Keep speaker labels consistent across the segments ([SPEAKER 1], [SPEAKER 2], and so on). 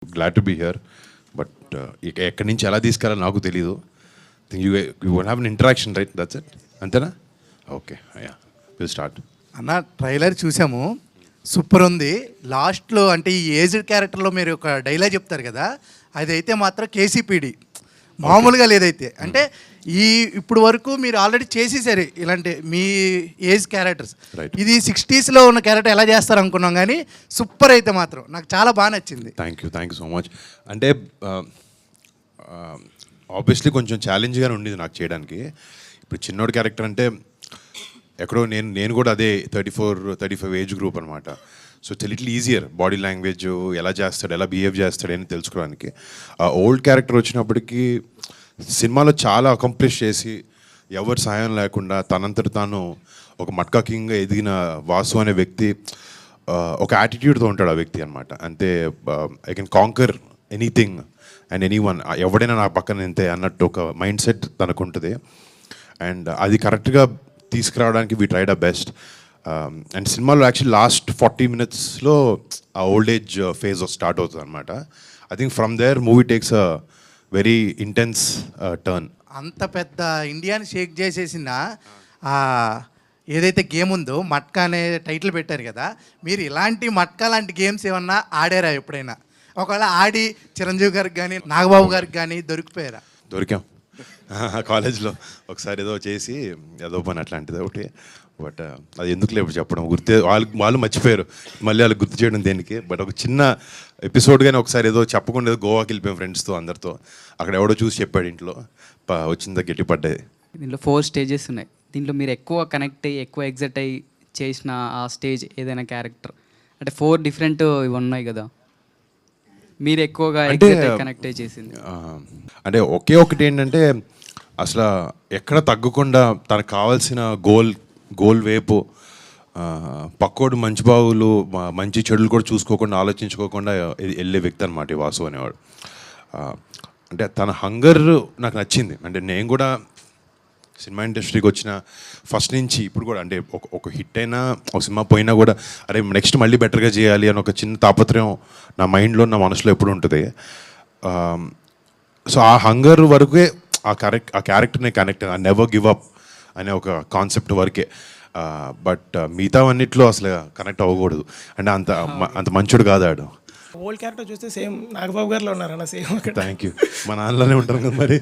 [SPEAKER 1] Glad to be here, but ఎక్కడి నుంచి ఎలా తీసుకెళ్ళాలో నాకు తెలీదు. You will have an interaction, right? That's it, అంతేనా? Okay, yeah, will start.
[SPEAKER 2] అన్న ట్రైలర్ చూసాము, సూపర్ ఉంది. లాస్ట్లో అంటే ఈ ఏజ్డ్ క్యారెక్టర్లో మీరు ఒక డైలాగ్ చెప్తారు కదా, అదైతే మాత్రం కేసీపీడి మామూలుగా లేదైతే. అంటే ఇప్పుడు వరకు మీరు ఆల్రెడీ చేసేసారు ఇలాంటి మీ ఏజ్ క్యారెక్టర్స్. ఇది 60s ఉన్న క్యారెక్టర్ ఎలా చేస్తారు అనుకున్నాం, కానీ సూపర్ అయితే మాత్రం నాకు చాలా బాగా నచ్చింది.
[SPEAKER 1] Thank you so much. అంటే ఆబ్వియస్లీ కొంచెం ఛాలెంజ్గానే ఉండేది నాకు చేయడానికి. ఇప్పుడు చిన్నోడి క్యారెక్టర్ అంటే ఎక్కడో నేను కూడా అదే 34-35 ఏజ్ గ్రూప్ అనమాట. So it's little easier body language ఎలా చేస్తాడు, ఎలా బిహేవ్ చేస్తాడు అని తెలుసుకోవడానికి. ఓల్డ్ క్యారెక్టర్ వచ్చినప్పటికీ సినిమాలో చాలా అకంప్లిష్ చేసి ఎవరి సహాయం లేకుండా తనంతట తాను ఒక మట్కా కింగ్గా ఎదిగిన వాసు అనే వ్యక్తి ఒక యాటిట్యూడ్తో ఉంటాడు ఆ వ్యక్తి అనమాట. అంతే, I can canker anything and any one, ఎవడైనా నా పక్కన ఇంతే అన్నట్టు ఒక మైండ్ సెట్ తనకు ఉంటుంది. అండ్ అది కరెక్ట్గా తీసుకురావడానికి we tried a best. And సినిమాలో యాక్చువల్లీ లాస్ట్ 40 minutesలో ఆ ఓల్డ్ ఏజ్ ఫేజ్ స్టార్ట్ అవుతుంది అనమాట. I think from there movie takes a very intense turn.
[SPEAKER 2] అంత పెద్ద ఇండియాని షేక్ చేసేసిన ఏదైతే గేమ్ ఉందో మట్కా అనే టైటిల్ పెట్టారు కదా, మీరు ఇలాంటి మట్కా లాంటి గేమ్స్ ఏమన్నా ఆడారా ఎప్పుడైనా? ఒకవేళ ఆడి చిరంజీవి గారికి కానీ నాగబాబు గారికి కానీ దొరికాం
[SPEAKER 1] కాలేజ్లో ఒకసారి ఏదో చేసి ఏదో పని అట్లాంటిది ఒకటి. బట్ అది ఎందుకు లేవు చెప్పడం, వాళ్ళు మర్చిపోయారు, మళ్ళీ వాళ్ళకి గుర్తు చేయడం దేనికి. బట్ ఒక చిన్న ఎపిసోడ్ కానీ ఒకసారి ఏదో చెప్పకుండా ఏదో గోవాకి వెళ్ళిపోయాం ఫ్రెండ్స్తో అందరితో. అక్కడ ఎవడో చూసి చెప్పాడు, ఇంట్లో వచ్చిందా గట్టి పడ్డాయి.
[SPEAKER 3] దీంట్లో 4 stages ఉన్నాయి. దీంట్లో మీరు ఎక్కువ కనెక్ట్ అయ్యి ఎక్కువ ఎగ్జైట్ అయ్యి చేసిన ఆ స్టేజ్ ఏదైనా క్యారెక్టర్ అంటే 4 different ఇవి ఉన్నాయి కదా, మీరు ఎక్కువగా కనెక్ట్ అయ్యి చేసింది
[SPEAKER 1] అంటే ఒకే ఒకటి ఏంటంటే అసలు ఎక్కడ తగ్గకుండా తనకు కావాల్సిన గోల్ వైపు పక్కోడు మంచి బావులు మంచి చెడులు కూడా చూసుకోకుండా ఆలోచించుకోకుండా వెళ్ళే వ్యక్తి అనమాట ఈ వాసు అనేవాడు. అంటే తన హంగర్ నాకు నచ్చింది. అంటే నేను కూడా సినిమా ఇండస్ట్రీకి వచ్చిన ఫస్ట్ నుంచి ఇప్పుడు కూడా అంటే ఒక హిట్ అయినా ఒక సినిమా పోయినా కూడా అరే నెక్స్ట్ మళ్ళీ బెటర్గా చేయాలి అని ఒక చిన్న తాపత్రయం నా మైండ్లో నా మనసులో ఎప్పుడు ఉంటుంది. సో ఆ హంగర్ వరకే ఆ క్యారెక్టర్ని కనెక్ట్, ఆ నెవర్ గివ్ అప్ అనే ఒక కాన్సెప్ట్ వరకే. బట్ మిగతావన్నిట్లో అసలు కనెక్ట్ అవ్వకూడదు. అంటే అంత మంచోడు కాదు ఆడు.
[SPEAKER 4] ఓల్డ్ క్యారెక్టర్ చూస్తే సేమ్ నాగబాబు గారిలో ఉన్నారన్న, సేమ్.
[SPEAKER 1] Thank you. మా నాన్నలోనే ఉంటారు కదా మరి.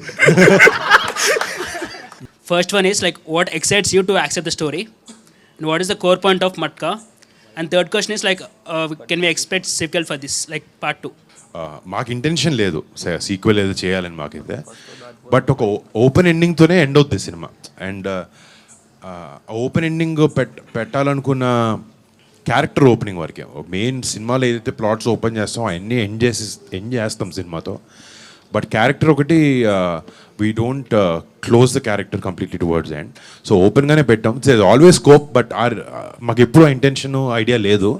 [SPEAKER 5] First one is like what excites you to accept the story, and what is the core point of Matka? And third question is like can we expect sequel for this, like part 2?
[SPEAKER 1] మాకు intention లేదు sequel ఏదో చేయాలని మాకైతే. But ఒక open ఎండింగ్తోనే end అవుతుంది సినిమా. And open ending పెట్టాలనుకున్న క్యారెక్టర్ ఓపెనింగ్ వరకే. మెయిన్ సినిమాలో ఏదైతే ప్లాట్స్ ఓపెన్ చేస్తామో అవన్నీ ఎండ్ చేస్తాం సినిమాతో. బట్ క్యారెక్టర్ ఒకటి we don't close the character completely towards end. So ఓపెన్గానే పెట్టాం. ఇట్స్ ఆల్వేస్ స్కోప్, బట్ మాకు ఎప్పుడు ఆ ఇంటెన్షన్ ఐడియా లేదు.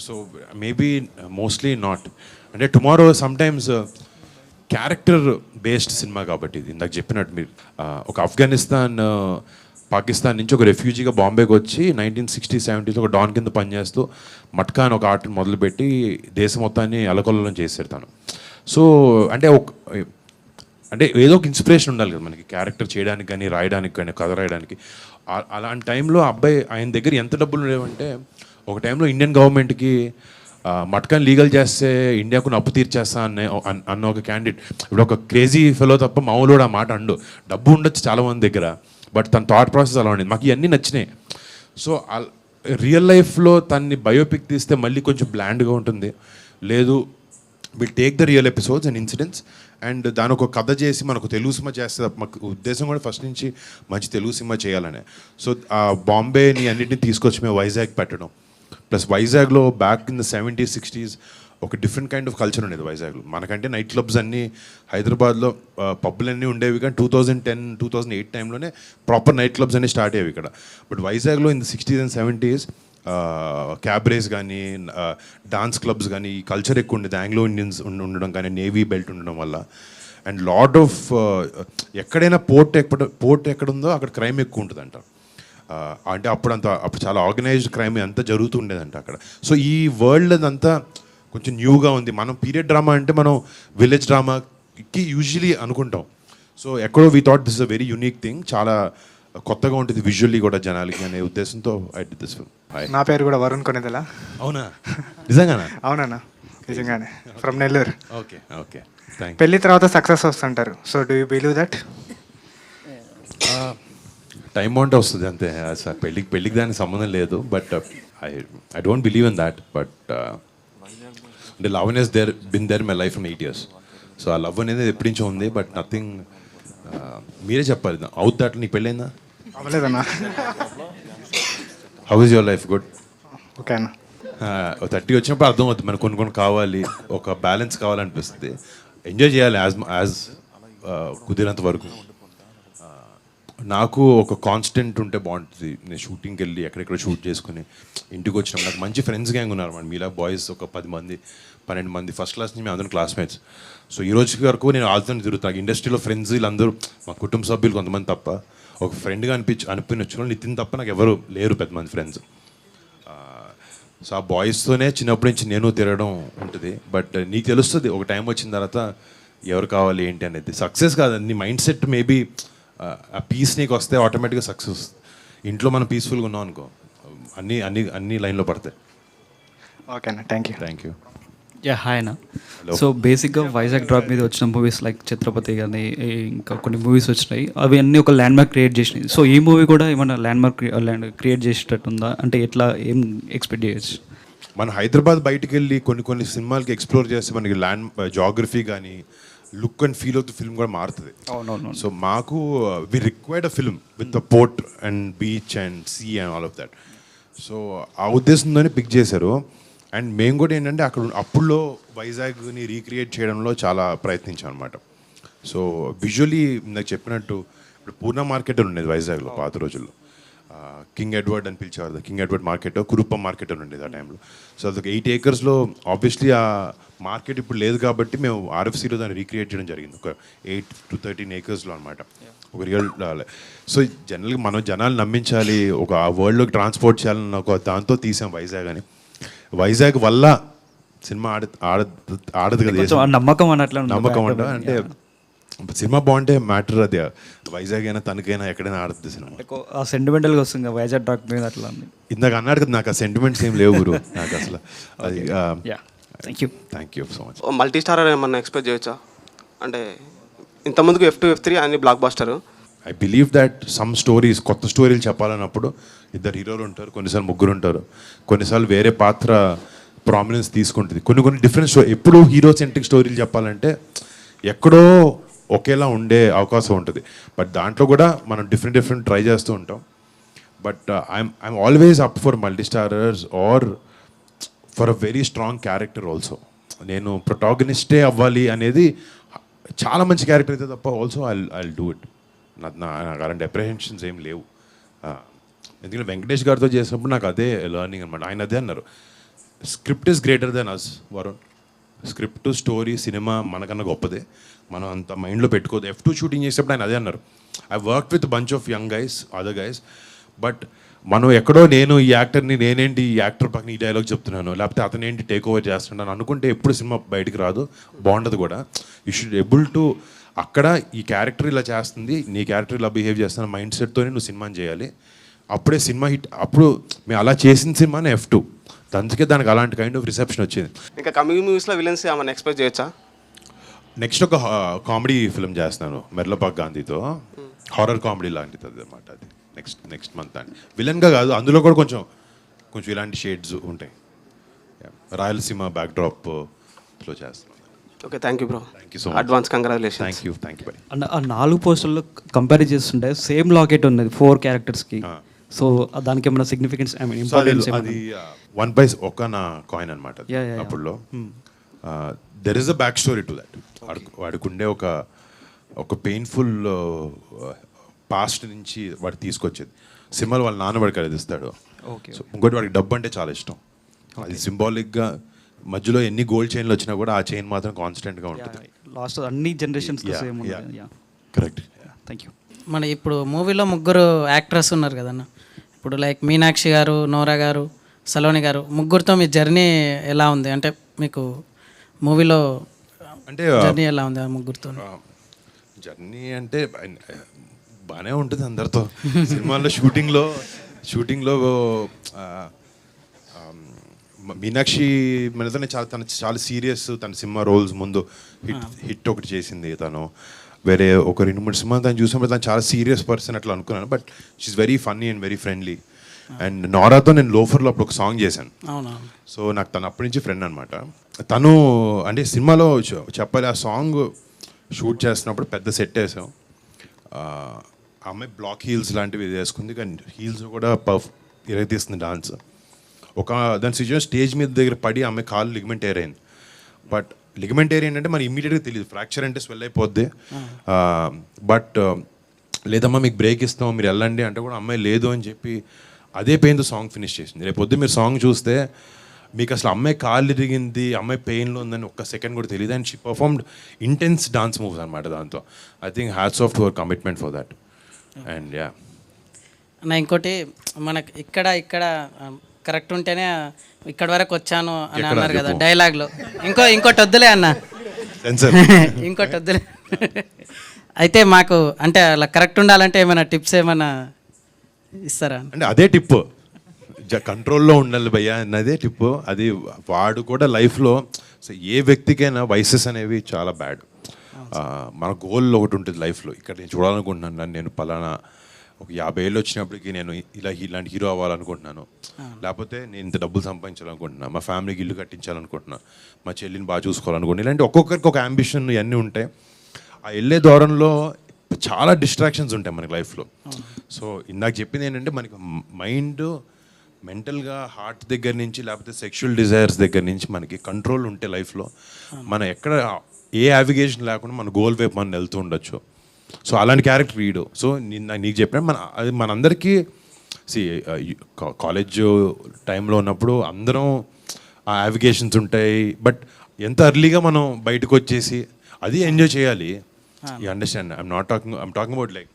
[SPEAKER 1] So maybe mostly not. అంటే టుమారో సమ్టైమ్స్ క్యారెక్టర్ బేస్డ్ సినిమా కాబట్టి ఇది ఇందాక చెప్పినట్టు మీరు ఒక ఆఫ్ఘనిస్తాన్ పాకిస్తాన్ నుంచి ఒక రెఫ్యూజీగా బాంబేకి వచ్చి 1960-70s ఒక డాన్ కింద పనిచేస్తూ మట్కా అని ఒక ఆర్ట్ని మొదలుపెట్టి దేశం మొత్తాన్ని అలకొల్లం చేశారు తను. సో అంటే ఏదో ఒక ఇన్స్పిరేషన్ ఉండాలి కదా మనకి క్యారెక్టర్ చేయడానికి కానీ రాయడానికి కానీ కథ రాయడానికి. అలాంటి టైంలో అబ్బాయి ఆయన దగ్గర ఎంత డబ్బులు ఉండేవంటే ఒక టైంలో ఇండియన్ గవర్నమెంట్కి మట్కాని లీగల్ చేస్తే ఇండియాకు అప్పు తీర్చేస్తా అన్న ఒక క్యాండిడేట్. ఇప్పుడు ఒక క్రేజీ ఫెలో తప్ప మామూలు కూడా ఆ మాట అండు. డబ్బు ఉండొచ్చు చాలామంది దగ్గర, బట్ తన థాట్ ప్రాసెస్ అలా ఉండేది. మాకు ఇవన్నీ నచ్చినాయి. సో రియల్ లైఫ్లో తన్ని బయోపిక్ తీస్తే మళ్ళీ కొంచెం బ్లాండ్గా ఉంటుంది. లేదు, will take the real episodes and incidents and దాని ఒక కథ చేసి మనకు తెలుగు సినిమా చేస్తే మాకు ఉద్దేశం కూడా ఫస్ట్ నుంచి మంచి తెలుగు సినిమా చేయాలనే. సో ఆ బాంబేని అన్నింటినీ తీసుకొచ్చి మేము వైజాగ్ పెట్టడం, ప్లస్ వైజాగ్లో back in the 70s 60s ఒక డిఫరెంట్ కైండ్ ఆఫ్ కల్చర్ ఉండేది వైజాగ్లో. మనకంటే నైట్ క్లబ్స్ అన్నీ హైదరాబాద్లో పబ్బులన్నీ ఉండేవి, కానీ 2010-2008 టైంలోనే ప్రాపర్ నైట్ క్లబ్స్ అన్నీ స్టార్ట్ అయ్యేవి ఇక్కడ. బట్ వైజాగ్లో in the 60s and 70s క్యాబ్రేస్ కానీ డాన్స్ క్లబ్స్ కానీ ఈ కల్చర్ ఎక్కువ ఉండేది. ఆంగ్లో ఇండియన్స్ ఉండడం కానీ నేవీ బెల్ట్ ఉండడం వల్ల అండ్ లాట్ ఆఫ్ ఎక్కడైనా పోర్ట్ ఎక్కడుందో అక్కడ క్రైమ్ ఎక్కువ ఉంటుందంట. అంటే అప్పుడు చాలా ఆర్గనైజ్డ్ క్రైమ్ అంతా జరుగుతూ ఉండేదంట అక్కడ. సో ఈ వరల్డ్ అంతా కొంచెం న్యూగా ఉంది. మనం పీరియడ్ డ్రామా అంటే మనం విలేజ్ డ్రామాకి యూజువలీ అనుకుంటాం. సో ఎక్కడో we thought this is a very unique thing, చాలా కొత్తగా ఉంటుంది విజువల్లీ కూడా జనాలకి అనే ఉద్దేశంతో ఐ డిడ్ దిస్ ఫిల్మ్.
[SPEAKER 6] నా పేరు కూడా వరుణ్ కొనేదలా.
[SPEAKER 1] అవునా? నిజంగానా?
[SPEAKER 6] అవునన్నా, నిజంగానే. From Nellore.
[SPEAKER 1] Okay okay, thank you.
[SPEAKER 6] పెళ్లి తర్వాత సక్సెస్ వస్తుంటారు. So do you believe that?
[SPEAKER 1] Time బాగుంటే వస్తుంది అంతే. సార్ పెళ్ళికి దానికి సంబంధం లేదు. But I don't believe in that. But అంటే లవ్ అనేది been there my life from 8 years. So ఆ లవ్ అనేది ఎప్పటి నుంచో ఉంది. బట్ నథింగ్, మీరే చెప్పాలి. అవుట్ దాట్ నీకు పెళ్ళైందా?
[SPEAKER 6] అవ్వలేదన్నా.
[SPEAKER 1] How is your life? Good.
[SPEAKER 6] Okay అన్న.
[SPEAKER 1] 30 వచ్చినప్పుడు అర్థం అవుతుంది మనకు కొన్ని కావాలి, ఒక బ్యాలెన్స్ కావాలనిపిస్తుంది. ఎంజాయ్ చేయాలి యాజ్ కుదిరేంత వరకు. నాకు ఒక కాన్స్టెంట్ ఉంటే బాగుంటుంది. నేను షూటింగ్కి వెళ్ళి ఎక్కడెక్కడ షూట్ చేసుకుని ఇంటికి వచ్చినప్పుడు నాకు మంచి ఫ్రెండ్స్ గ్యాంగ్ ఉన్నారు మన మీలా బాయ్స్ ఒక 10 మంది 12 మంది ఫస్ట్ క్లాస్ నుంచి మేము అందరం క్లాస్మేట్స్. సో ఈ రోజు వరకు నేను వాళ్ళతో తిరుగుతాను. ఇండస్ట్రీలో ఫ్రెండ్స్ వీళ్ళందరూ మా కుటుంబ సభ్యులు కొంతమంది తప్ప, ఒక ఫ్రెండ్గా అనిపించిన నితిన్ తప్ప నాకు ఎవరు లేరు పెద్ద మంది ఫ్రెండ్స్. సో ఆ బాయ్స్తోనే చిన్నప్పటి నుంచి నేను తిరగడం ఉంటుంది. బట్ నీకు తెలుస్తుంది ఒక టైం వచ్చిన తర్వాత ఎవరు కావాలి ఏంటి అనేది. సక్సెస్ కాదు, నీ మైండ్ సెట్ మేబీ ఆ పీస్ నీకు వస్తే ఆటోమేటిక్గా సక్సెస్. ఇంట్లో మనం పీస్ఫుల్గా ఉన్నాం అనుకో, అన్ని లైన్లో పడతాయి.
[SPEAKER 6] ఓకే అన్న, thank you.
[SPEAKER 1] Thank you.
[SPEAKER 3] Yeah hi అన్న. సో బేసిక్గా వైజాగ్ డ్రాప్ మీద వచ్చిన మూవీస్ లైక్ ఛత్రపతి కానీ ఇంకా కొన్ని మూవీస్ వచ్చినాయి, అవి అన్నీ ఒక ల్యాండ్ మార్క్ క్రియేట్ చేసినాయి. సో ఈ మూవీ కూడా ఏమైనా ల్యాండ్ మార్క్ క్రియేట్ చేసేటట్టు ఉందా? అంటే ఎట్లా ఏం ఎక్స్పెక్ట్ చేయొచ్చు?
[SPEAKER 1] మన హైదరాబాద్ బయటికి వెళ్ళి కొన్ని సినిమాలకి ఎక్స్ప్లోర్ చేస్తే మనకి జాగ్రఫీ కానీ look and feel of the film కూడా మారుతుంది.
[SPEAKER 3] అవునవును.
[SPEAKER 1] సో మాకు we required a film with the port and beach and sea and all of that. So ఆ ఉద్దేశంతోనే పిక్ చేశారు. అండ్ మేము కూడా ఏంటంటే అప్పుడులో వైజాగ్ని రీక్రియేట్ చేయడంలో చాలా ప్రయత్నించాం అనమాట. సో విజువలీ నాకు చెప్పినట్టు ఇప్పుడు పూర్ణ మార్కెట్ ఉండేది వైజాగ్లో పాత రోజుల్లో. కింగ్ ఎడ్వర్డ్ అని పిలిచేవారు. కింగ్ ఎడ్వర్డ్ మార్కెట్, కురుప్పం మార్కెట్ అని ఉండేది ఆ టైంలో. సో అదొక 8 acres ఆబ్వియస్లీ ఆ మార్కెట్ ఇప్పుడు లేదు కాబట్టి మేము ఆర్ఎఫ్సీలో దాన్ని రీక్రియేట్ చేయడం జరిగింది. ఒక 8 to 13 acres అనమాట. ఒక రియల్. సో జనరల్గా మనం జనాలు నమ్మించాలి, ఒక ఆ వరల్డ్లోకి ట్రాన్స్పోర్ట్ చేయాలని ఒక దాంతో తీసాం వైజాగ్ అని. వైజాగ్ వల్ల సినిమా ఆడదు కదా.
[SPEAKER 3] కొంచెం ఆ నమ్మకం అన్నట్లు
[SPEAKER 1] నమ్మకం అంటే సినిమా బాగుంటే మ్యాటర్ అది. వైజాగ్ అయినా తనకైనా ఎక్కడైనా ఆడుతుంది సినిమా.
[SPEAKER 3] ఆ సెంటిమెంటల్గా వస్తుంది కదా వైజాగ్ డ్రాప్ మీద అట్లా.
[SPEAKER 1] ఇందాక అన్నాడు కదా, నాకు ఆ సెంటిమెంట్స్ ఏం లేవు గురు నాకు అసలు. అది thank you so much.
[SPEAKER 7] Multi starrer ఏమన్నా ఎక్స్పెక్ట్ చేయొచ్చా? అంటే ఇంతకుముందుకు F2 F3 అన్ని block buster.
[SPEAKER 1] I believe that some stories, కొత్త స్టోరీలు చెప్పాలన్నప్పుడు 2 హీరోలు ఉంటారు, కొన్నిసార్లు 3 ఉంటారు, కొన్నిసార్లు వేరే పాత్ర ప్రామినెన్స్ తీసుకుంటుంది. కొన్ని డిఫరెంట్ ఎప్పుడు హీరో సెంట్రిక్ స్టోరీలు చెప్పాలంటే ఎక్కడో ఒకేలా ఉండే అవకాశం ఉంటుంది. బట్ దాంట్లో కూడా మనం డిఫరెంట్ ట్రై చేస్తూ ఉంటాం. But I'm always up for multi starrers or for a very strong character also. నేను ప్రొటాగనిస్టే అవ్వాలి అనేది, చాలా మంచి క్యారెక్టర్ అయితే తప్ప ఆల్సో ఐ డూ ఇట్. నాకు అలాంటి అప్రిహెన్షన్స్ ఏం లేవు. ఎందుకంటే వెంకటేష్ గారితో చేసినప్పుడు నాకు అదే లెర్నింగ్ అనమాట. ఆయన అదే అన్నారు, script is greater than us Varun. Script, story, cinema మనకన్నా గొప్పదే, మనం అంత మైండ్లో పెట్టుకోదు. F2 షూటింగ్ చేసేటప్పుడు ఆయన అదే అన్నారు, I work with bunch of young guys, other guys, but మనం ఎక్కడో నేను ఈ యాక్టర్ని, నేనేంటి ఈ యాక్టర్ పక్కన ఈ డైలాగ్ చెప్తున్నాను, లేకపోతే అతనేంటి టేక్ ఓవర్ చేస్తున్నాను అనుకుంటే ఎప్పుడు సినిమా బయటికి రాదు, బాగుండదు కూడా. యూ షుడ్ ఎబుల్ టు అక్కడ ఈ క్యారెక్టర్ ఇలా చేస్తుంది, నీ క్యారెక్టర్ ఇలా బిహేవ్ చేస్తున్న మైండ్ సెట్తోనే నువ్వు సినిమాని చేయాలి. అప్పుడే సినిమా హిట్. అప్పుడు మేము అలా చేసిన సినిమానే F2. అందుకే దానికి అలాంటి కైండ్ ఆఫ్ రిసెప్షన్ వచ్చింది.
[SPEAKER 7] ఇంకా కమింగ్ మూవీస్లో విలన్స్ ఏమన్నా ఎక్స్పెక్ట్ చేయొచ్చా?
[SPEAKER 1] నెక్స్ట్ ఒక కామెడీ ఫిల్మ్ చేస్తున్నాను మెర్లపాక్ గాంధీతో, హారర్ కామెడీ లాంటిది అనమాట. అది నెక్స్ట్ మంత్ అండి. విలన్గా కాదు, అందులో కూడా కొంచెం ఇలాంటి షేడ్స్ ఉంటాయి. రాయలసీమ బ్యాక్డ్రాప్లో చేస్తున్నాను.
[SPEAKER 7] Okay, thank you bro.
[SPEAKER 1] Thank you so much.
[SPEAKER 7] Advance congratulation.
[SPEAKER 1] Thank you by.
[SPEAKER 3] And ఆ 4 పోస్టర్లో కంపేర్ చేస్తుంటే సేమ్ లాకెట్ ఉన్నది 4 క్యారెక్టర్స్కి. సో దానికి ఏమైనా సిగ్నిఫికెన్స్, ఐ మీన్ ఇంపార్టెన్స్?
[SPEAKER 1] అది 1 పైస్ ఒక నా కాయిన్ అనమాట అప్పుడులో. There is a back story to that. వాడికి ఉండే ఒక పెయిన్ఫుల్ పాస్ట్ నుంచి వాడు తీసుకొచ్చేది. సినిమాలు వాళ్ళ నాన్న వాడికి అది ఇస్తాడు. సో ఇంకోటి వాడికి డబ్బు అంటే చాలా ఇష్టం. అది సింబాలిక్గా మధ్యలో ఎన్ని గోల్డ్ చైన్లు వచ్చినా కూడా ఆ చైన్ మాత్రం కాన్స్టెంట్గా ఉంటుంది.
[SPEAKER 3] లాస్ట్ అన్ని generations same.
[SPEAKER 1] Correct.
[SPEAKER 3] Thank you.
[SPEAKER 8] మన ఇప్పుడు మూవీలో 3 యాక్ట్రెస్ ఉన్నారు కదన్న. ఇప్పుడు లైక్ మీనాక్షి గారు, నోరా గారు, సలోని గారు, ముగ్గురితో మీ జర్నీ ఎలా ఉంది? అంటే మీకు మూవీలో
[SPEAKER 1] అంటే
[SPEAKER 8] జర్నీ ఎలా ఉంది ఆ ముగ్గురితో?
[SPEAKER 1] జర్నీ అంటే బాగానే ఉంటుంది అందరితో. సినిమాల్లో షూటింగ్లో మీనాక్షి మనతోనే తను చాలా సీరియస్. తన సినిమా రోల్స్ ముందు హిట్ ఒకటి చేసింది తను. వేరే ఒక 2-3 సినిమాలు తను చూసినప్పుడు తను చాలా సీరియస్ పర్సన్ అట్లా అనుకున్నాను. But she is very funny and very friendly. And నోరాతో నేను లోఫర్లో అప్పుడు ఒక సాంగ్ చేశాను.
[SPEAKER 8] అవునవును.
[SPEAKER 1] సో నాకు తను అప్పటి నుంచి ఫ్రెండ్ అనమాట. తను అంటే సినిమాలో చెప్పాలి, ఆ సాంగ్ షూట్ చేస్తున్నప్పుడు పెద్ద సెట్ వేసాం. ఆ అమ్మాయి బ్లాక్ హీల్స్ లాంటివి వేసుకుంది, కానీ హీల్స్ కూడా ఇరగతీస్తుంది డాన్స్. దాని సిచ్యువేషన్ స్టేజ్ మీద దగ్గర పడి అమ్మాయి కాలు లిగమెంట్ ఏర్ అయింది. బట్ లిగమెంట్ ఏర్ ఏంటంటే మరి ఇమీడియట్గా తెలియదు, ఫ్రాక్చర్ అంటే స్వెల్ అయిపోద్ది. బట్ లేదమ్మా మీకు బ్రేక్ ఇస్తాం మీరు వెళ్ళండి అంటే కూడా అమ్మాయి లేదు అని చెప్పి అదే పెయిన్తో సాంగ్ ఫినిష్ చేసింది. రేపు పొద్దు మీరు సాంగ్ చూస్తే మీకు అసలు అమ్మాయి కాళ్ళు ఇరిగింది, అమ్మాయి పెయిన్లో ఉందని ఒక్క సెకండ్ కూడా తెలియదు. And she performed intense dance moves అనమాట దాంతో. I think hats off to our commitment for that. And yeah
[SPEAKER 8] అన్న ఇంకోటి, మనకి ఇక్కడ కరెక్ట్ ఉంటేనే ఇక్కడ వరకు వచ్చాను అని అన్నారు కదా డైలాగ్లో. ఇంకోటి వద్దులే అన్న, ఇంకోటి వద్దులే. అయితే మాకు అంటే అలా కరెక్ట్ ఉండాలంటే ఏమైనా టిప్స్ ఏమైనా ఇస్తారా?
[SPEAKER 1] అంటే అదే టిప్, కంట్రోల్లో ఉండాలి భయ్యా అన్నదే టిప్. అది వాడు కూడా లైఫ్లో ఏ వ్యక్తికైనా వయసెస్ అనేవి చాలా బ్యాడ్. మన గోల్ ఒకటి ఉంటుంది లైఫ్లో, ఇక్కడ నేను చూడాలనుకుంటున్నాను, నేను పలానా ఒక 50 ఏళ్ళు వచ్చినప్పటికీ నేను ఇలాంటి హీరో అవ్వాలనుకుంటున్నాను, లేకపోతే నేను ఇంత డబ్బులు సంపాదించాలనుకుంటున్నాను, మా ఫ్యామిలీకి ఇల్లు కట్టించాలనుకుంటున్నాను, మా చెల్లిని బాగా చూసుకోవాలనుకుంటున్నాను. ఇలాంటి ఒక్కొక్కరికి ఒక అంబిషన్ ఇవన్నీ ఉంటాయి. ఆ వెళ్ళే దూరంలో చాలా డిస్ట్రాక్షన్స్ ఉంటాయి మనకి లైఫ్లో. సో ఇందాక చెప్పింది ఏంటంటే మనకి మైండ్ మెంటల్గా హార్ట్ దగ్గర నుంచి లేకపోతే సెక్షువల్ డిజైర్స్ దగ్గర నుంచి మనకి కంట్రోల్ ఉంటే లైఫ్లో మనం ఎక్కడ ఏ యావిగేషన్ లేకుండా మన గోల్ వైపు మనం వెళ్తూ ఉండొచ్చు. సో అలాంటి క్యారెక్టర్ వీడు. సో నీకు చెప్పిన అది మనందరికీ కాలేజ్ టైంలో ఉన్నప్పుడు అందరం ఆ యావిగేషన్స్ ఉంటాయి. బట్ ఎంత ఎర్లీగా మనం బయటకు వచ్చేసి అది ఎంజాయ్ చేయాలి. You understand? I'm talking about like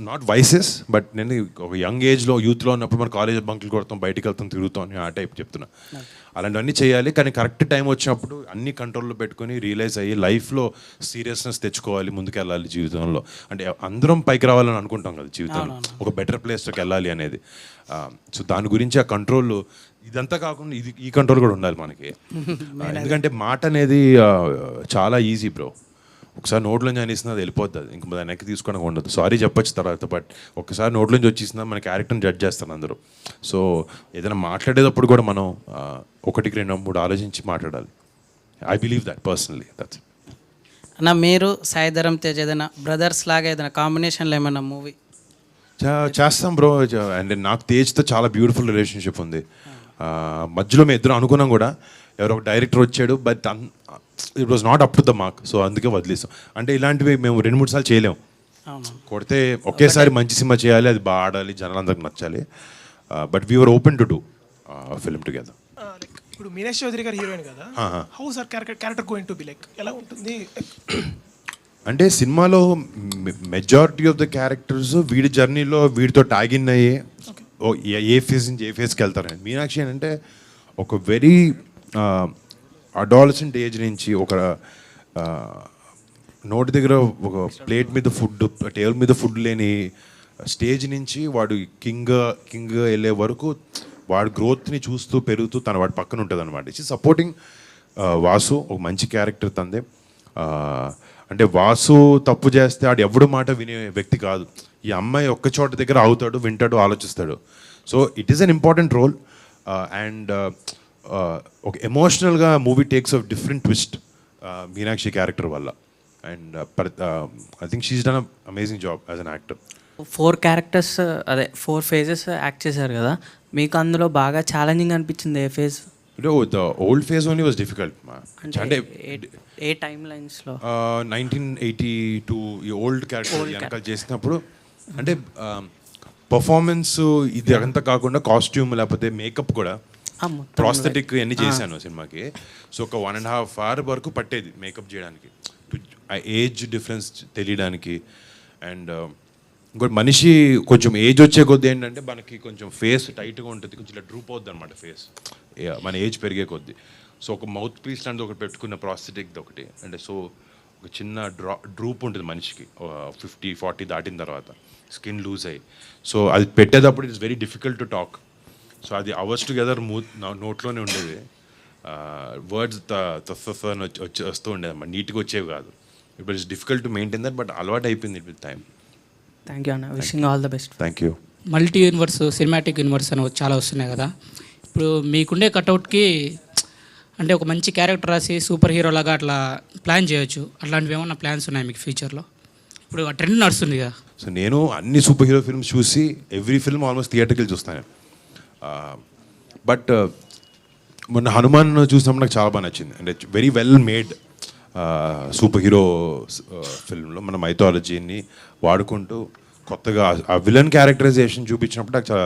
[SPEAKER 1] not vices, but నేను ఒక యంగ్ ఏజ్లో యూత్లో ఉన్నప్పుడు మన కాలేజ్ బంకులు కొడతాం, బయటికి వెళ్తాం, తిరుగుతాం అని ఆ టైప్ చెప్తున్నా. అలాంటివన్నీ చేయాలి, కానీ కరెక్ట్ టైం వచ్చినప్పుడు అన్ని కంట్రోల్లో పెట్టుకొని రియలైజ్ అయ్యి లైఫ్లో సీరియస్నెస్ తెచ్చుకోవాలి, ముందుకెళ్ళాలి జీవితంలో. అంటే అందరం పైకి రావాలని అనుకుంటాం కదా జీవితంలో, ఒక బెటర్ ప్లేస్లోకి వెళ్ళాలి అనేది. సో దాని గురించి ఆ కంట్రోల్ ఇదంతా కాకుండా ఈ కంట్రోల్ కూడా ఉండాలి మనకి. ఎందుకంటే మాట అనేది చాలా ఈజీ బ్రో. ఒకసారి నోట్లోంచి అనేసింది అది వెళ్ళిపోద్ది, అది ఇంక దాన్ని వెనక్కి తీసుకోవడానికి ఉండదు. సారీ చెప్పొచ్చు తర్వాత, బట్ ఒకసారి నోట్లోంచి వచ్చేసిందా మన క్యారెక్టర్ని జడ్జ్ చేస్తారు అందరూ. సో ఏదైనా మాట్లాడేటప్పుడు కూడా మనం 1-2-3 ఆలోచించి మాట్లాడాలి. I believe that personally. That's
[SPEAKER 8] అన్న మీరు సాయి ధరమ్ తేజ్ ఏదైనా బ్రదర్స్ లాగా ఏదైనా కాంబినేషన్లో ఏమైనా మూవీ
[SPEAKER 1] చేస్తాం బ్రో. అండ్ నాకు తేజ్తో చాలా బ్యూటిఫుల్ రిలేషన్షిప్ ఉంది. మధ్యలో మేము ఇద్దరు అనుకున్నాం కూడా, ఎవరో ఒక డైరెక్టర్ వచ్చాడు, but it was not up to the mark. So అందుకే వదిలేసాం. అంటే ఇలాంటివి మేము 2-3 సార్లు చేయలేము. కొడితే ఒకేసారి మంచి సినిమా చేయాలి, అది బాగా ఆడాలి, జనాలందరికి నచ్చాలి. But we're open to do film together.
[SPEAKER 4] ఇప్పుడు మీనాక్షి చౌదరి గారు హీరోయిన్ కదా, how sir character going to be like, ఎలా ఉంటుంది?
[SPEAKER 1] అంటే సినిమాలో మెజారిటీ ఆఫ్ ద క్యారెక్టర్స్ వీడి జర్నీలో వీడితో ట్యాగిన్ అయ్యి ఏ ఫేజ్ నుంచి ఏ ఫేజ్కి వెళ్తారని. మీనాక్షి అంటే ఒక వెరీ అడాలసెంట్ ఏజ్ నుంచి ఒక నోటి దగ్గర ఒక ప్లేట్ మీద ఫుడ్, టేబుల్ మీద ఫుడ్ లేని స్టేజ్ నుంచి వాడు కింగ్ వెళ్ళే వరకు వాడు గ్రోత్ని చూస్తూ పెరుగుతూ వాడి పక్కన ఉంటుంది అనమాట. It's supporting Vasu. ఒక మంచి క్యారెక్టర్ తందే. అంటే వాసు తప్పు చేస్తే ఆడు ఎవడు మాట వినే వ్యక్తి కాదు. ఈ అమ్మాయి ఒక్క చోట దగ్గర ఆగుతాడు, వింటాడు, ఆలోచిస్తాడు. So it is an important role. And ఒక ఎమోషనల్గా movie takes off different twist Meenakshi character వల్ల. And I think she's done amazing job as an actor.
[SPEAKER 9] 4 characters అదే 4 phases యాక్ట్ చేశారు కదా, మీకు అందులో బాగా ఛాలెంజింగ్ అనిపించింది ఏ phase?
[SPEAKER 1] The old phase only was difficult. అంటే
[SPEAKER 9] ఏ టైమ్ లైన్స్లో
[SPEAKER 1] 1982 ఈ ఓల్డ్ క్యారెక్టర్ వెనకాల చేసినప్పుడు అంటే పర్ఫార్మెన్స్ ఇది అంతా కాకుండా కాస్ట్యూమ్ లేకపోతే మేకప్ కూడా ప్రాస్థెటిక్ అన్నీ చేశాను సినిమాకి. సో ఒక 1.5 hour వరకు పట్టేది మేకప్ చేయడానికి, ఆ ఏజ్ డిఫరెన్స్ తెలియడానికి. అండ్ ఇంకోటి మనిషి కొంచెం ఏజ్ వచ్చే కొద్దీ ఏంటంటే మనకి కొంచెం ఫేస్ టైట్గా ఉంటుంది, కొంచెం ఇలా డ్రూప్ అవుద్ది అనమాట ఫేస్ మన ఏజ్ పెరిగే కొద్దీ. సో ఒక మౌత్ పీస్ లాంటిది ఒకటి పెట్టుకున్న ప్రాస్థెటిక్ ఒకటి, అంటే సో ఒక చిన్న డ్రూప్ ఉంటుంది మనిషికి 50-40 దాటిన తర్వాత స్కిన్ లూజ్ అయ్యి. సో అది పెట్టేటప్పుడు it's very difficult to talk. So అది అవర్స్ టుగెదర్ నోట్లోనే ఉండేది. వర్డ్స్ వస్తూ ఉండేది అన్నమాట, నీట్గా వచ్చేవి కాదు. It is difficult to maintain that, but అలవాటు అయిపోయింది it with time.
[SPEAKER 9] Thank you అన్న, wishing all the best.
[SPEAKER 1] Thank you.
[SPEAKER 5] Multi universe, cinematic universe అని చాలా వస్తున్నాయి కదా. ఇప్పుడు మీకుండే కట్అవుట్కి అంటే ఒక మంచి క్యారెక్టర్ రాసి సూపర్ హీరో లాగా అట్లా ప్లాన్ చేయొచ్చు. అట్లాంటివి ఏమన్నా ప్లాన్స్ ఉన్నాయి మీకు ఫ్యూచర్లో? ఇప్పుడు ఆ ట్రెండ్ నడుస్తుంది కదా.
[SPEAKER 1] సో నేను అన్ని సూపర్ హీరో ఫిల్మ్స్ చూసి ఎవ్రీ ఫిల్మ్ ఆల్మోస్ట్ థియేటర్కి చూస్తాను. బట్ మొన్న హనుమాన్ చూసినప్పుడు నాకు చాలా బాగా నచ్చింది. అంటే very well made super hero ఫిల్మ్లో మన మైథాలజీని వాడుకుంటూ కొత్తగా ఆ విలన్ క్యారెక్టరైజేషన్ చూపించినప్పుడు నాకు చాలా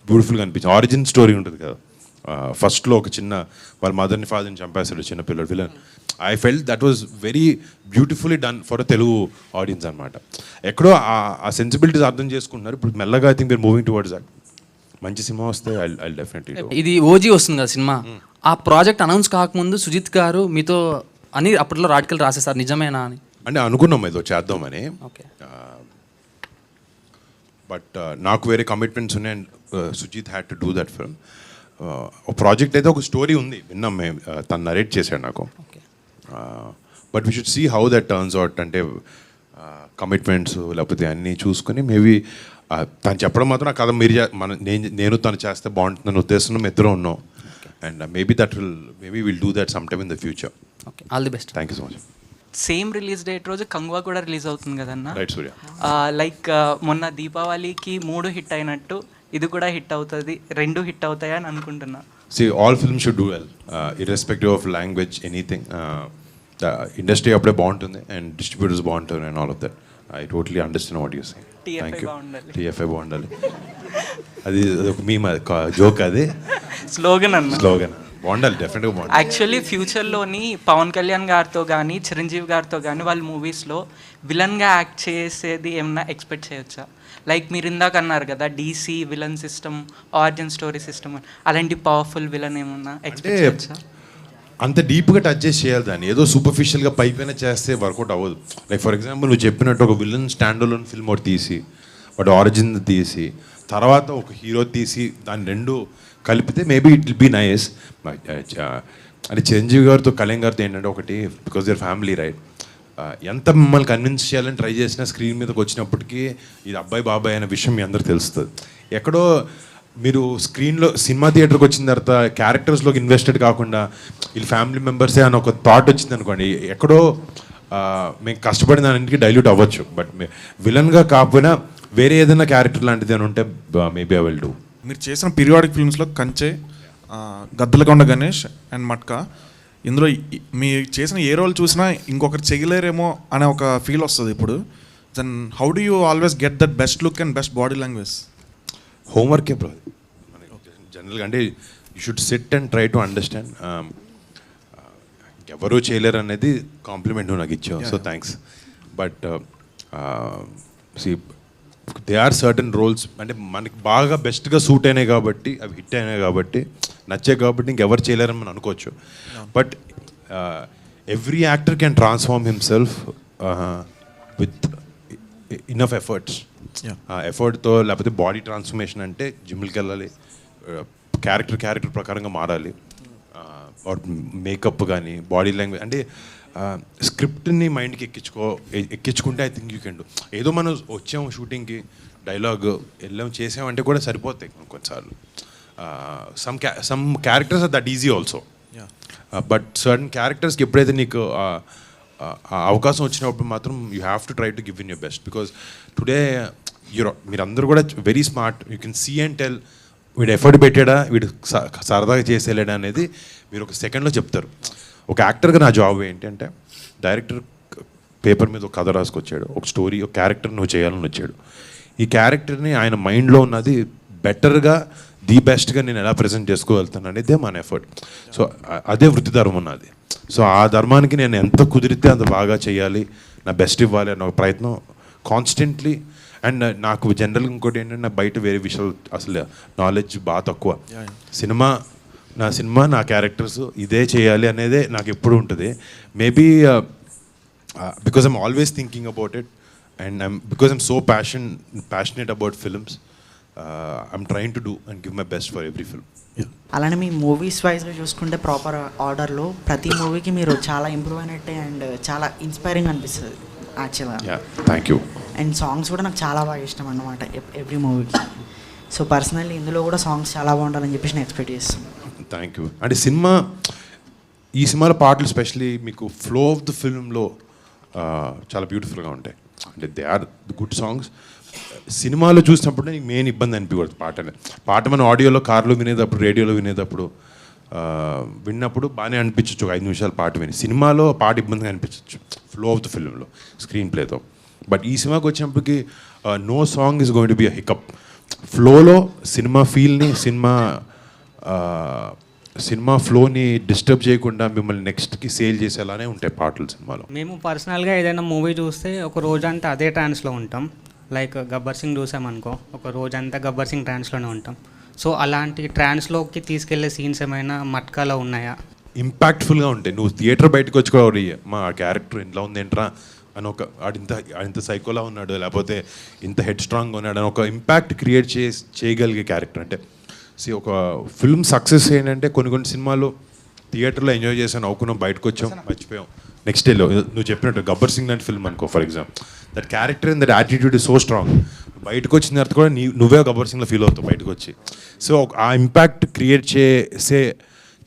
[SPEAKER 1] బ్యూటిఫుల్గా అనిపించింది. ఆరిజిన్ స్టోరీ ఉంటుంది కదా, ఫస్ట్లో ఒక చిన్న వాళ్ళ మదర్ని ఫాదర్ని చంపేస్తాడు చిన్న పిల్లడు villain. I felt that was very beautifully done for a Telugu audience అనమాట. ఎక్కడో ఆ సెన్సిబిలిటీస్ అర్థం చేసుకుంటున్నారు. ఇప్పుడు మెల్లగా I think we're moving towards that. మంచి సినిమా వస్తే ఐ డెఫినెట్లీ.
[SPEAKER 10] ఇది ఓజీ వస్తుంది కదా సినిమా, ఆ ప్రాజెక్ట్ అనౌన్స్ కాకముందు సుజిత్ గారు మీతో అని అప్పట్లో రాటికల్ రాసేస్తారు, నిజమేనా అని?
[SPEAKER 1] అంటే అనుకున్నాం ఏదో చేద్దామని.
[SPEAKER 10] ఓకే.
[SPEAKER 1] బట్ నాకు వేరే కమిట్మెంట్స్ ఉన్నాయి and Sujeeth had to do that film. ఒక ప్రాజెక్ట్ అయితే ఒక స్టోరీ ఉంది, విన్నాం మేము, తను నరేట్ చేశాడు నాకు. But we should see how that turns out. అంటే కమిట్మెంట్స్ లేకపోతే అన్నీ చూసుకొని మేబీ తను చెప్పడం మాత్రం ఆ కథ మీరు నేను తను చేస్తే బాగుంటుందని ఉద్దేశం మేము ఇద్దరం ఉన్నాం. And maybe will do that some time in the future.
[SPEAKER 10] Okay, all the best.
[SPEAKER 1] Thank you so much.
[SPEAKER 9] Same release date రోజు కంగువా కూడా రిలీజ్ అవుతుంది కదన్న.
[SPEAKER 1] రైట్ సూర్య.
[SPEAKER 9] లైక్ మొన్న దీపావళికి 3 హిట్ అయినట్టు ఇది కూడా హిట్ అవుతుంది, 2 హిట్ అవుతాయి అని అనుకుంటున్నా.
[SPEAKER 1] See, all films should do well, irrespective of language, anything. The industry అప్పుడే బాగుంటుంది and distributors బాగుంటుంది and all of that. I totally understand what you're saying. Thank you. TFI బాగుండాలి. అది ఒక మీమ్, జోక్, అది
[SPEAKER 9] స్లోగన్ అన్న.
[SPEAKER 1] స్లోగన్ బాగుండాలి, డెఫినెట్గా బాగుండాలి.
[SPEAKER 9] యాక్చువల్లీ ఫ్యూచర్లోని పవన్ కళ్యాణ్ గారితో కానీ చిరంజీవి గారితో కానీ వాళ్ళ మూవీస్లో విలన్గా యాక్ట్ చేసేది ఏమన్నా ఎక్స్పెక్ట్ చేయొచ్చా? లైక్ మీరు ఇందాక అన్నారు కదా DC villain system, origin story system, అలాంటి పవర్ఫుల్ విలన్ ఏమన్నా ఎక్స్పెక్ట్ చేయొచ్చా?
[SPEAKER 1] అంత డీప్గా టచ్ చేసి చేయాలి దాన్ని. ఏదో సూపర్ఫిషియల్గా పైపైన చేస్తే వర్కౌట్ అవ్వదు. లైక్ ఫర్ ఎగ్జాంపుల్ నువ్వు చెప్పినట్టు ఒక విలన్ స్టాండ్ అలోన్ ఫిల్మ్ ఒకటి తీసి, వాటి ఆరిజిన్ తీసి, తర్వాత ఒక హీరో తీసి దాన్ని రెండు కలిపితే maybe it will be nice. అంటే చిరంజీవి గారితో కళ్యాణ్ గారితో ఏంటంటే ఒకటి, బికాజ్ దిర్ ఫ్యామిలీ రైట్, ఎంత మిమ్మల్ని కన్విన్స్ చేయాలని ట్రై చేసినా స్క్రీన్ మీదకి వచ్చినప్పటికీ ఇది అబ్బాయి బాబాయ్ అనే విషయం మీ అందరికి తెలుస్తుంది. ఎక్కడో మీరు స్క్రీన్లో సినిమా థియేటర్కి వచ్చిన తర్వాత క్యారెక్టర్స్లోకి ఇన్వెస్టెడ్ కాకుండా వీళ్ళు ఫ్యామిలీ మెంబర్సే అని ఒక థాట్ వచ్చింది అనుకోండి, ఎక్కడో మేము కష్టపడిన దానికి డైల్యూట్ అవ్వచ్చు. బట్ విలన్గా కాకపోయినా వేరే ఏదైనా క్యారెక్టర్ లాంటిది అని ఉంటే మేబీ ఐ విల్ డూ.
[SPEAKER 11] మీరు చేసిన పీరియాడిక్ ఫిల్మ్స్లో కంచె, గద్దలకొండ గణేష్ అండ్ మట్కా, ఇందులో మీరు చేసిన ఏ రోల్ చూసినా ఇంకొకరు చేయలేరేమో అనే ఒక ఫీల్ వస్తుంది. ఇప్పుడు then how do you always get that best look and best body language?
[SPEAKER 1] హోంవర్కే బ్రో జనరల్గా. అంటే you should sit and try to understand. ఎవరూ చేయలేరు అనేది కాంప్లిమెంట్ నాకు ఇచ్చావు, so thanks. But see they are certain roles, అంటే మనకి బాగా బెస్ట్గా సూట్ అయినాయి కాబట్టి, అవి హిట్ అయినాయి కాబట్టి, నచ్చాయి కాబట్టి ఇంకెవరు చేయలేరని మనం అనుకోవచ్చు. But every actor can transform himself with enough efforts. ఎఫర్ట్తో, లేకపోతే బాడీ ట్రాన్స్ఫర్మేషన్ అంటే జిమ్కి వెళ్ళాలి, క్యారెక్టర్ ప్రకారంగా మారాలి, మేకప్ కానీ బాడీ లాంగ్వేజ్, అంటే స్క్రిప్ట్ని మైండ్కి ఎక్కించుకుంటే I think you can do. ఏదో మనం వచ్చాము షూటింగ్కి, డైలాగ్ వెళ్ళాం చేసామంటే కూడా సరిపోతాయి కొన్నిసార్లు. Some characters are that easy also, but certain క్యారెక్టర్స్కి ఎప్పుడైతే నీకు అవకాశం వచ్చినప్పుడు మాత్రం you have to try to give in your best. Because today మీరందరూ కూడా very smart, you can see and tell వీడు ఎఫర్ట్ పెట్టాడా, వీడు సరదాగా చేసేలేడా అనేది మీరు ఒక సెకండ్లో చెప్తారు. ఒక యాక్టర్గా నా జాబ్ ఏంటంటే, డైరెక్టర్ పేపర్ మీద ఒక కథ రాసుకొచ్చాడు, ఒక స్టోరీ, ఒక క్యారెక్టర్ నువ్వు చేయాలని వచ్చాడు. ఈ క్యారెక్టర్ని ఆయన మైండ్లో ఉన్నది బెటర్గా, ది బెస్ట్గా నేను ఎలా ప్రజెంట్ చేసుకోగలుగుతాను అనేదే మన ఎఫర్ట్. సో అదే వృత్తి ధర్మం ఉన్నది. సో ఆ ధర్మానికి నేను ఎంత కుదిరితే అంత బాగా చేయాలి, నా బెస్ట్ ఇవ్వాలి అన్న ఒక ప్రయత్నం కాన్స్టెంట్లీ. అండ్ నాకు జనరల్గా ఇంకోటి ఏంటంటే, నాకు బయట వేరే విషయాలు అసలు నాలెడ్జ్ బాగా తక్కువ. సినిమా నా సినిమా నా క్యారెక్టర్స్ ఇదే చేయాలి అనేదే నాకు ఎప్పుడు ఉంటుంది. Maybe because I'm always thinking about it and because I'm so passionate about films, I'm trying to do and give my best for every film.
[SPEAKER 12] అలానే మీ మూవీస్ వైజ్గా చూసుకుంటే ప్రాపర్ ఆర్డర్లో ప్రతి మూవీకి మీరు చాలా ఇంప్రూవ్ అయినట్టే అండ్ చాలా ఇన్స్పైరింగ్ అనిపిస్తుంది యాక్చువల్గా.
[SPEAKER 1] Thank you.
[SPEAKER 12] అండ్ సాంగ్స్ కూడా నాకు చాలా బాగా ఇష్టం అన్నమాట ఎవ్రీ మూవీకి. సో పర్సనల్లీ ఇందులో కూడా సాంగ్స్ చాలా బాగుండాలని చెప్పేసి నేను ఎక్స్పెక్ట్ చేస్తాను.
[SPEAKER 1] Thank you. అంటే ఈ సినిమాలో పాటలు స్పెషలీ మీకు ఫ్లో ఆఫ్ ద ఫిల్మ్లో చాలా బ్యూటిఫుల్గా ఉంటాయి. అంటే దే ఆర్ గుడ్ సాంగ్స్. సినిమాలో చూసినప్పుడు నీకు మెయిన్ ఇబ్బంది అనిపించకూడదు పాట మనం ఆడియోలో కార్లో వినేటప్పుడు రేడియోలో వినేటప్పుడు విన్నప్పుడు బాగానే అనిపించవచ్చు, 5 నిమిషాలు పాట విని. సినిమాలో పాట ఇబ్బందిగా అనిపించవచ్చు ఫ్లో ఆఫ్ ద ఫిల్మ్లో స్క్రీన్ ప్లేతో. బట్ ఈ సినిమాకి వచ్చినప్పటికి no song is going to be a hiccup. ఫ్లోలో సినిమా ఫీల్ని సినిమా ఫ్లోని డిస్టర్బ్ చేయకుండా మిమ్మల్ని నెక్స్ట్కి సేల్ చేసేలానే ఉంటాయి పాటలు సినిమాలో.
[SPEAKER 13] మేము పర్సనల్గా ఏదైనా మూవీ చూస్తే ఒక రోజంతా అదే ట్రాన్స్లో ఉంటాం. లైక్ గబ్బర్ సింగ్ చూసామనుకో, ఒక రోజంతా గబ్బర్ సింగ్ ట్రాన్స్లోనే ఉంటాం. సో అలాంటి ట్రాన్స్లోకి తీసుకెళ్లే సీన్స్ ఏమైనా మట్కాలో ఉన్నాయా?
[SPEAKER 1] ఇంపాక్ట్ఫుల్గా ఉంటాయి. నువ్వు థియేటర్ బయటకు వచ్చి కూడా మా క్యారెక్టర్ ఇంట్లో ఉంది ఏంట్రా అని ఒక ఇంత సైకోలా ఉన్నాడు, లేకపోతే ఇంత హెడ్ స్ట్రాంగ్గా ఉన్నాడు అని ఒక ఇంపాక్ట్ క్రియేట్ చేయగలిగే క్యారెక్టర్. అంటే ఒక ఫిల్మ్ సక్సెస్ ఏంటంటే కొన్ని సినిమాలు థియేటర్లో ఎంజాయ్ చేసాను, నవ్వుకున్నాం, బయటకు వచ్చాం, మర్చిపోయాం. నెక్స్ట్ డేలో నువ్వు చెప్పినట్టు గబ్బర్ సింగ్ లాంటి ఫిల్మ్ అనుకో for example, that character and that attitude is so strong. బయటకు వచ్చిన తర్వాత కూడా నువ్వే గబ్బర్ సింగ్లో ఫీల్ అవుతావు బయటకు వచ్చి. సో ఆ ఇంపాక్ట్ క్రియేట్ చేసే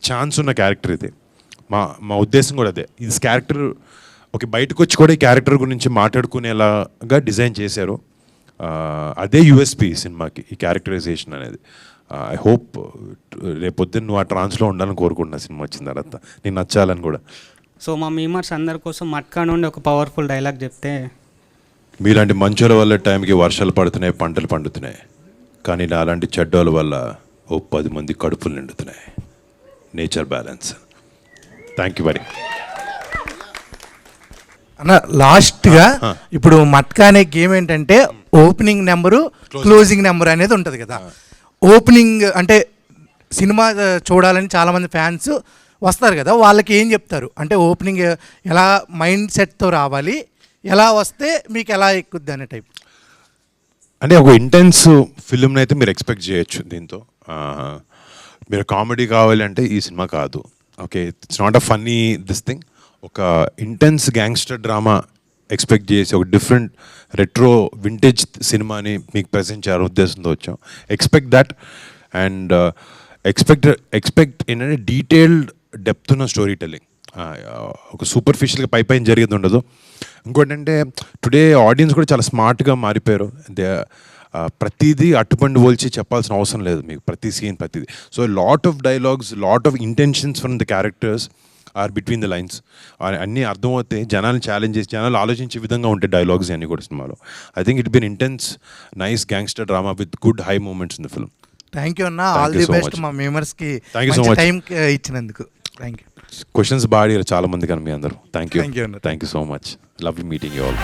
[SPEAKER 1] ఛాన్స్ ఉన్న క్యారెక్టర్ ఇది. మా ఉద్దేశం కూడా అదే. ఇది క్యారెక్టర్ బయటకు వచ్చి కూడా ఈ క్యారెక్టర్ గురించి మాట్లాడుకునేలాగా డిజైన్ చేశారు. అదే యూఎస్పీ సినిమాకి, ఈ క్యారెక్టరైజేషన్ అనేది. ఐ హోప్ రేపొద్దున నువ్వు ఆ ట్రాన్స్లో ఉండాలని కోరుకుంటున్నా సినిమా వచ్చిన తర్వాత, నేను నచ్చాలని కూడా.
[SPEAKER 13] సో మా మీమర్స్ అందరి కోసం మట్కా నుండి ఒక పవర్ఫుల్ డైలాగ్ చెప్తే.
[SPEAKER 1] మీలాంటి మంచోళ్ళ వల్ల టైంకి వర్షాలు పడుతున్నాయి, పంటలు పండుతున్నాయి, కానీ అలాంటి చెడ్డోళ్ళ వల్ల 10 మంది కడుపులు నిండుతున్నాయి. Nature balance. Thank you very much
[SPEAKER 2] అన్న. లాస్ట్గా ఇప్పుడు మట్కా అనే గేమ్ ఏంటంటే ఓపెనింగ్ నెంబరు క్లోజింగ్ నెంబర్ అనేది ఉంటుంది కదా. ఓపెనింగ్ అంటే సినిమా చూడాలని చాలామంది ఫ్యాన్స్ వస్తారు కదా, వాళ్ళకి ఏం చెప్తారు అంటే ఓపెనింగ్ ఎలా మైండ్ సెట్తో రావాలి, ఎలా వస్తే మీకు ఎలా ఎక్కుద్ది అనే టైప్?
[SPEAKER 1] అంటే ఒక ఇంటెన్స్ ఫిల్మ్ని అయితే మీరు ఎక్స్పెక్ట్ చేయొచ్చు దీంతో. మీరు కామెడీ కావాలి అంటే ఈ సినిమా కాదు. Okay, it's not a funny this thing. ఒక ఇంటెన్స్ గ్యాంగ్స్టర్ డ్రామా ఎక్స్పెక్ట్ చేసి ఒక డిఫరెంట్ రెట్రో వింటేజ్ సినిమాని మీకు ప్రజెంట్ చేయాలని ఉద్దేశంతో వచ్చాం. ఎక్స్పెక్ట్ దట్ అండ్ ఎక్స్పెక్ట్ ఏంటంటే డీటెయిల్డ్ డెప్త్ ఉన్న స్టోరీ టెల్లింగ్. ఒక సూపర్ఫిషియల్గా పైన జరిగేది ఉండదు. ఇంకోటి అంటే టుడే ఆడియన్స్ కూడా చాలా స్మార్ట్గా మారిపోయారు. ప్రతిదీ అట్టుపండు పోల్చి చెప్పాల్సిన అవసరం లేదు మీకు, ప్రతి సీన్ ప్రతిదీ. So lot of dialogues, lot of intentions from the characters are between the lines. అన్నీ అర్థమవుతాయి, జనాలను ఛాలెంజ్ చేసి జనాలు ఆలోచించే విధంగా ఉంటాయి డైలాగ్స్ అన్నీ కూడా సినిమాలో. I think it been intense nice gangster drama with good high moments in the film.
[SPEAKER 2] Thank you అన్న. ఆల్ ది బెస్ట్ మా మెంబర్స్కి టైం ఇచ్చినందుకు. Thank you.
[SPEAKER 1] క్వశ్చన్స్ బాగా చాలా మంది కానీ మీ అందరూ. Thank you so much. Love you meeting you all.